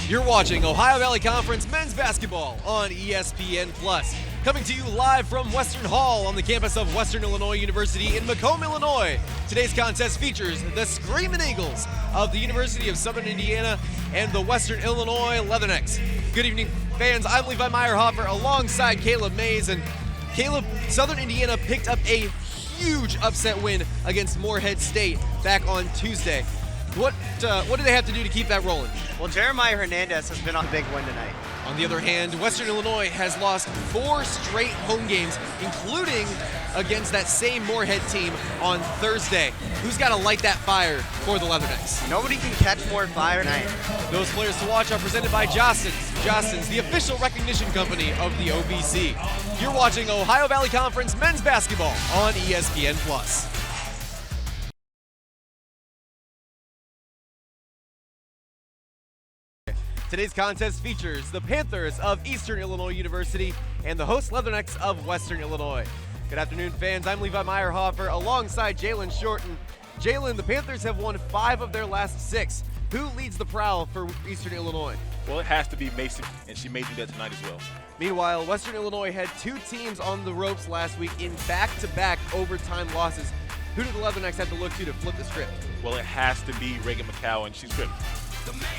You're watching Ohio Valley Conference men's basketball on ESPN+. Coming to you live from Western Hall on the campus of Western Illinois University in Macomb, Illinois. Today's contest features the Screamin' Eagles of the University of Southern Indiana and the Western Illinois Leathernecks. Good evening, fans. I'm Levi Maierhofer alongside Caleb Mays. And Caleb, Southern Indiana picked up a huge upset win against Morehead State back on Tuesday. What do they have to do to keep that rolling? Well, Jeremiah Hernandez has been on a big win tonight. On the other hand, Western Illinois has lost 4 straight home games, including against that same Morehead team on Thursday. Who's got to light that fire for the Leathernecks? Nobody can catch more fire tonight. Those players to watch are presented by Jostens. Jostens, the official recognition company of the OVC. You're watching Ohio Valley Conference men's basketball on ESPN+. Today's contest features the Panthers of Eastern Illinois University and the host Leathernecks of Western Illinois. Good afternoon, fans. I'm Levi Maierhofer alongside Jalen Shorten. Jalen, the Panthers have won 5 of their last 6. Who leads the prowl for Eastern Illinois? Well, it has to be Mason, and she may do that tonight as well. Meanwhile, Western Illinois had 2 teams on the ropes last week in back-to-back overtime losses. Who do the Leathernecks have to look to flip the script? Well, it has to be Reagan McCow, and she's good.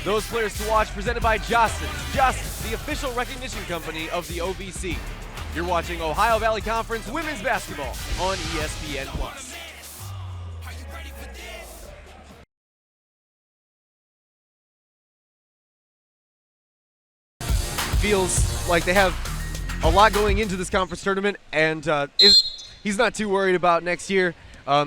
Those players to watch presented by Jostens. Jostens, the official recognition company of the OVC. You're watching Ohio Valley Conference women's basketball on ESPN+. Feels like they have a lot going into this conference tournament, and he's not too worried about next year.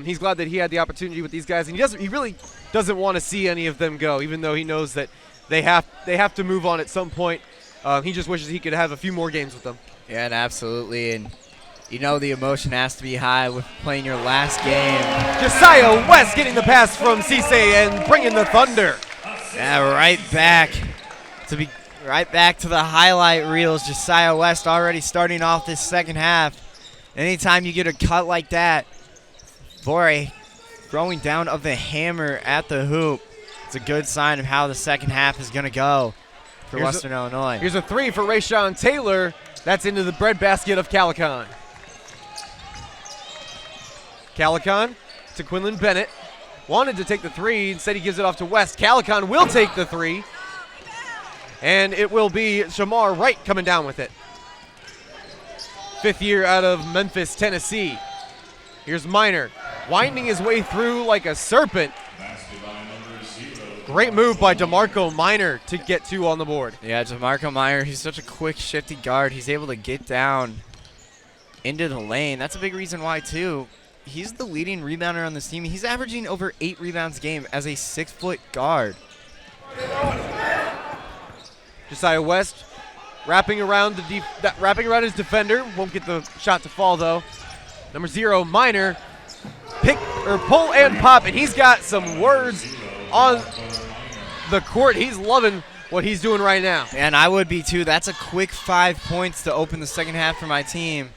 He's glad that he had the opportunity with these guys, and he really doesn't want to see any of them go, even though he knows that they have to move on at some point. He just wishes he could have a few more games with them. Yeah, and absolutely, and you know the emotion has to be high with playing your last game. Josiah West getting the pass from Cisse and bringing the thunder. Yeah, right back to the highlight reels. Josiah West already starting off this second half. Anytime you get a cut like that, Bore throwing down of the hammer at the hoop. It's a good sign of how the second half is going to go for Western Illinois. Here's a 3 for Rayshawn Taylor. That's into the breadbasket of Calican. Calican to Quinlan Bennett. Wanted to take the 3. Instead, he gives it off to West. Calican will take the 3. And it will be Shamar Wright coming down with it. 5th year out of Memphis, Tennessee. Here's Miner, winding his way through like a serpent. Great move by DeMarco Miner to get 2 on the board. Yeah, DeMarco Miner, he's such a quick, shifty guard. He's able to get down into the lane. That's a big reason why, too. He's the leading rebounder on this team. He's averaging over 8 rebounds a game as a 6-foot guard. Josiah West wrapping around his defender. Won't get the shot to fall, though. Number 0, Miner, pull and pop, and he's got some words on the court. He's loving what he's doing right now. And I would be too. That's a quick 5 points to open the second half for my team.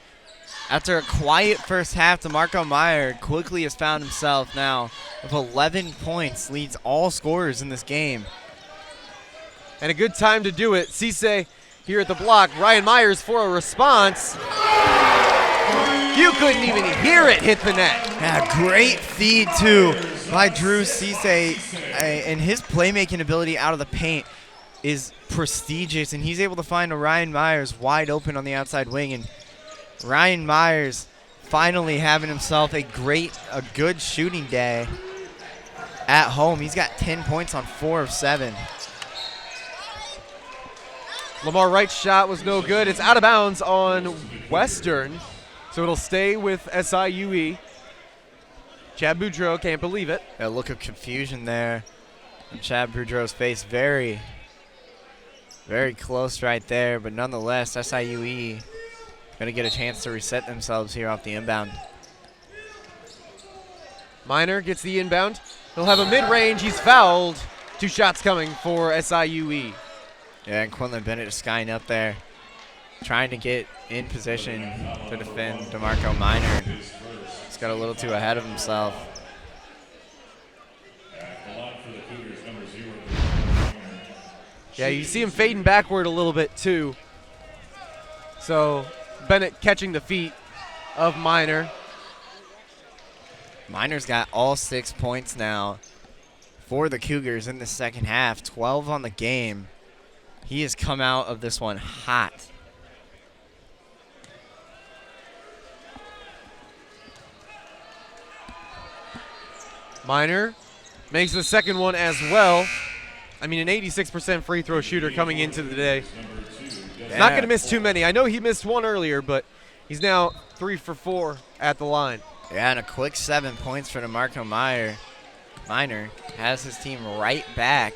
After a quiet first half, DeMarco Meyer quickly has found himself now with 11 points, leads all scorers in this game. And a good time to do it. Cisse here at the block. Ryan Myers for a response. You couldn't even hear it hit the net. Yeah, great feed, too, by Drew Cisse. And his playmaking ability out of the paint is prestigious. And he's able to find a Ryan Myers wide open on the outside wing. And Ryan Myers finally having himself a good shooting day at home. He's got 10 points on 4 of 7. Lamar Wright's shot was no good. It's out of bounds on Western. So it'll stay with SIUE. Chad Boudreau can't believe it. A look of confusion there on Chad Boudreau's face. Very, very close right there. But nonetheless, SIUE going to get a chance to reset themselves here off the inbound. Miner gets the inbound. He'll have a mid-range. He's fouled. 2 shots coming for SIUE. Yeah, and Quinlan Bennett is skying up there, trying to get in position to defend DeMarco Miner. He's got a little too ahead of himself. Yeah, you see him fading backward a little bit too. So Bennett catching the feet of Miner. Miner's got all 6 points now for the Cougars in the second half. 12 on the game. He has come out of this one hot. Miner makes the second one as well. I mean, an 86% free throw shooter coming into the day. Yeah. Not going to miss too many. I know he missed one earlier, but he's now 3 for 4 at the line. Yeah, and a quick 7 points for DeMarco Miner has his team right back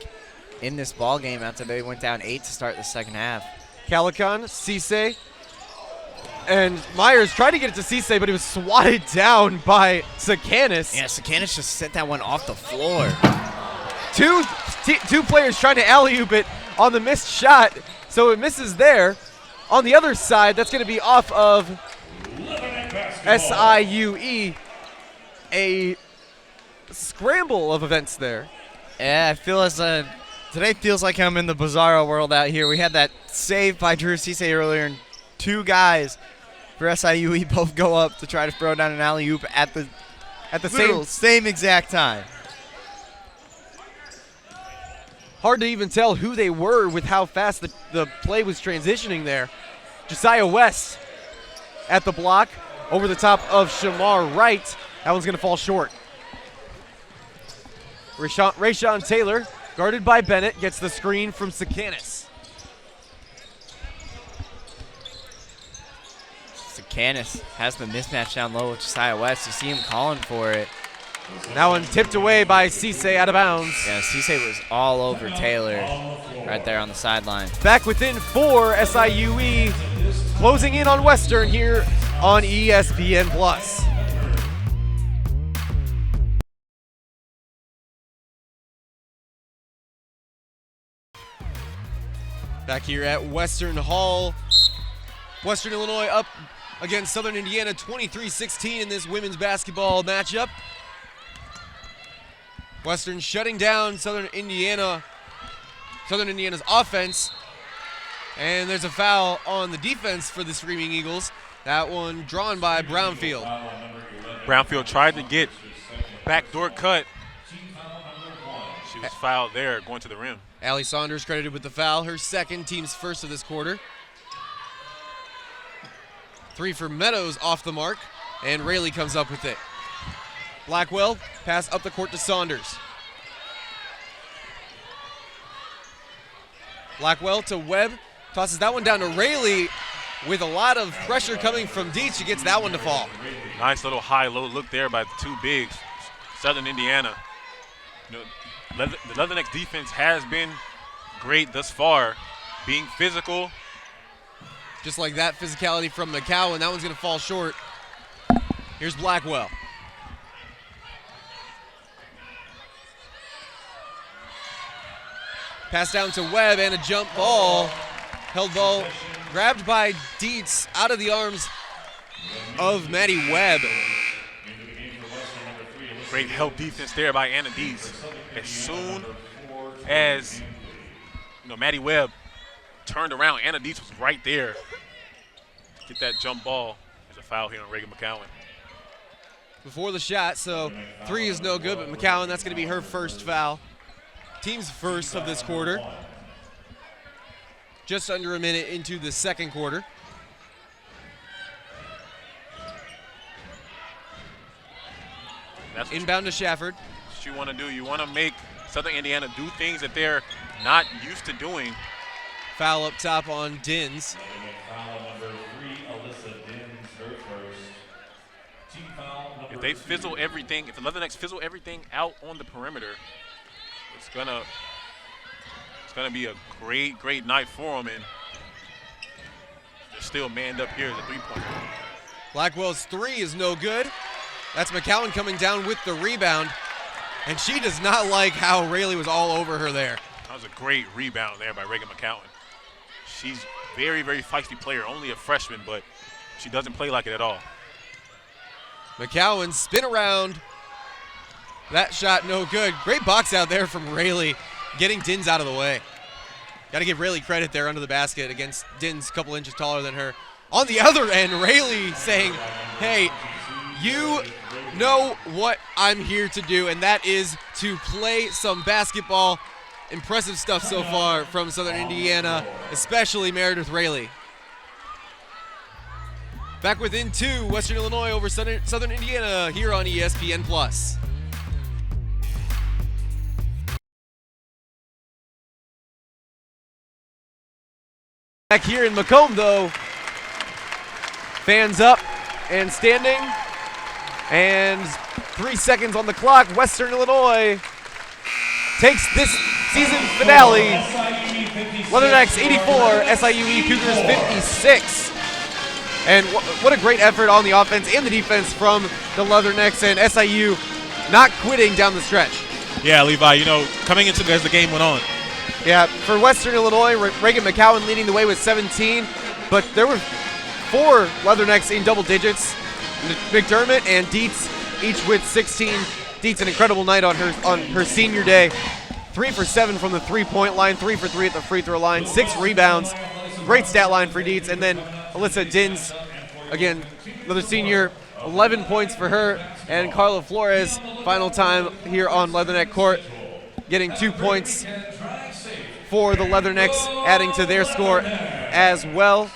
in this ball game after they went down 8 to start the second half. Calican, Cisse, and Myers tried to get it to Cisse, but he was swatted down by Sakanis. Yeah, Sakanis just set that one off the floor. Two players trying to alley-oop it on the missed shot, so it misses there. On the other side, that's going to be off of SIUE. A scramble of events there. Yeah, I feel as today feels like I'm in the bizarro world out here. We had that save by Drew Cisse earlier, and 2 guys for SIUE both go up to try to throw down an alley-oop at the same exact time. Hard to even tell who they were with how fast the play was transitioning there. Josiah West at the block over the top of Shamar Wright. That one's going to fall short. Rayshawn Taylor, guarded by Bennett, gets the screen from Sakanis. Sakanis has the mismatch down low with Josiah West. You see him calling for it. That one tipped away by Cisse out of bounds. Yeah, Cisse was all over Taylor right there on the sideline. Back within 4, SIUE closing in on Western here on ESPN+. Back here at Western Hall. Western Illinois up against Southern Indiana 23-16 in this women's basketball matchup. Western shutting down Southern Indiana's offense. And there's a foul on the defense for the Screaming Eagles. That one drawn by Brownfield. Brownfield tried to get backdoor cut. She was fouled there going to the rim. Allie Saunders credited with the foul, her second, team's first of this quarter. 3 for Meadows off the mark, and Rayleigh comes up with it. Blackwell, pass up the court to Saunders. Blackwell to Webb, tosses that one down to Rayleigh with a lot of pressure coming from Dietz. She gets that one to fall. Nice little high-low look there by the 2 bigs. Southern Indiana. You know, the Leatherneck defense has been great thus far, being physical. Just like that physicality from McCowan, that one's going to fall short. Here's Blackwell. Pass down to Webb and a jump ball. Held ball grabbed by Dietz out of the arms of Maddie Webb. Great help defense there by Anna Dietz. As soon as Maddie Webb turned around, Anna Dietz was right there. Get that jump ball. There's a foul here on Reagan McCowan. Before the shot, so 3 is no good, but McCowan, that's going to be her first foul. Team's first of this quarter. Just under a minute into the second quarter. That's Inbound to Shafford. what you want to do. You want to make Southern Indiana do things that they're not used to doing. Foul up top on Dins. If they fizzle everything, if the Leathernecks fizzle everything out on the perimeter, it's gonna be a great night for them, and they're still manned up here at the 3-pointer. Blackwell's 3 is no good. That's McCowan coming down with the rebound, and she does not like how Rayleigh was all over her there. That was a great rebound there by Reagan McCowan. She's very feisty player, only a freshman, but she doesn't play like it at all. McCowan spin around. That shot no good. Great box out there from Rayleigh, getting Dins out of the way. Got to give Rayleigh credit there under the basket against Din's a couple inches taller than her. On the other end, Rayleigh saying, hey, you know what I'm here to do, and that is to play some basketball. Impressive stuff so far from Southern Indiana, especially Meredith Rayleigh. Back within 2, Western Illinois over Southern Indiana here on ESPN+. Back here in Macomb, though, fans up and standing, and 3 seconds on the clock. Western Illinois takes this season finale. Leathernecks 84, SIUE Cougars 56. And what a great effort on the offense and the defense from the Leathernecks, and SIU not quitting down the stretch. Yeah, Levi, you know, coming into as the game went on. Yeah, for Western Illinois, Reagan McCowan leading the way with 17, but there were 4 Leathernecks in double digits. McDermott and Dietz each with 16. Dietz an incredible night on her senior day. 3 for 7 from the three-point line, 3 for 3 at the free throw line, 6 rebounds. Great stat line for Dietz. And then Alyssa Dins, again, another senior, 11 points for her. And Carla Flores, final time here on Leatherneck court, getting 2 points for the Leathernecks, adding to their score as well.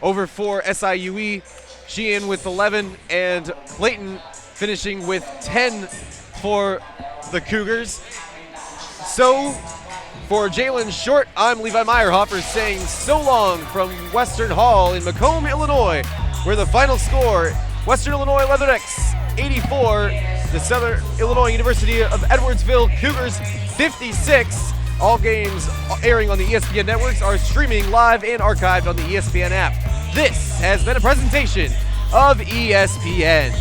Over for SIUE, Sheehan with 11, and Clayton finishing with 10 for the Cougars. So, for Jalen Short, I'm Levi Maierhofer saying so long from Western Hall in Macomb, Illinois, where the final score, Western Illinois Leathernecks 84, the Southern Illinois University of Edwardsville Cougars 56. All games airing on the ESPN networks are streaming live and archived on the ESPN app. This has been a presentation of ESPN.